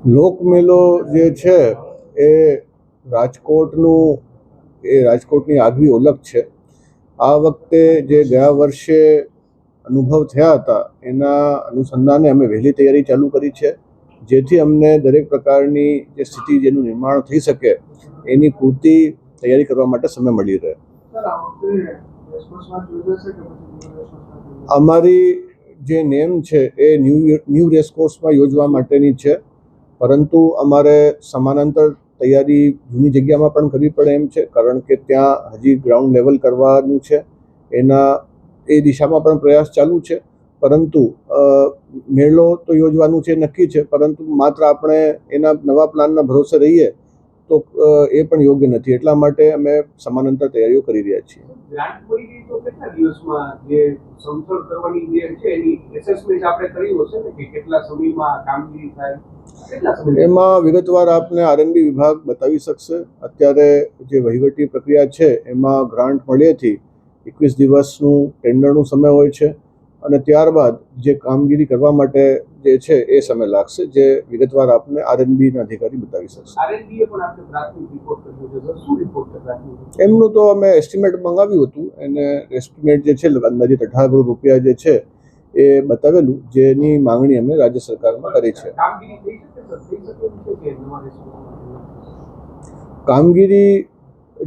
લોકમેળો જે છે એ રાજકોટની આગવી ઓળખ છે. આ વખતે જે ગયા વર્ષે અનુભવ થયા હતા એના અનુસંધાને અમે વહેલી તૈયારી ચાલુ કરી છે, જેથી અમને દરેક પ્રકારની જે સ્થિતિ જેનું નિર્માણ થઈ શકે એની પૂરતી તૈયારી કરવા માટે સમય મળી રહે. અમારી જે નેમ છે એ ન્યૂ રેસકોર્સમાં યોજવા માટેની છે, પરંતુ અમારે સમાંતર તૈયારી જૂની જગ્યામાં પણ કરવી પડે એમ છે, કારણ કે ત્યાં હજી ગ્રાઉન્ડ લેવલ કરવાનું છે. એ દિશામાં પણ પ્રયાસ ચાલુ છે. પરંતુ મેળો તો યોજવાનું છે નક્કી છે, પરંતુ માત્ર આપણે એના નવા પ્લાનના ભરોસે રહીએ તો એ પણ યોગ્ય નથી. એટલા માટે અમે સમાંતર તૈયારીઓ કરી રહ્યા છીએ. એમાં વિગતવાર આપને આરએનબી વિભાગ બતાવી શકશે. અત્યારે જે વહીવટી પ્રક્રિયા છે એમાં ગ્રાન્ટ મળ્યાથી 21 દિવસનું ટેન્ડરનું સમય હોય છે, અને ત્યારબાદ જે કામગીરી કરવા માટે જે છે એ સમય લાગશે, જે વિગતવાર આપને આરએનબીના અધિકારી બતાવી શકશે. એમનું તો અમે એસ્ટિમેટ મંગાવ્યું હતું, એને એસ્ટિમેટ જે છે અંદાજિત 18 કરોડ રૂપિયા જે છે એ બતાવેલું, જેની માંગણી અમે રાજ્ય સરકારમાં કરી છે. કામગીરી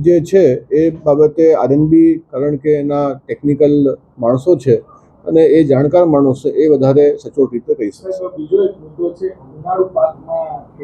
જે છે એ બાબતે આરએનબી, કારણ કે એના ટેકનિકલ માણસો છે અને એ જાણકાર માણસો, એ વધારે સચોટ રીતે કહી શકશે. બીજો એક મુદ્દો છે ઉનાળુ પાકમાં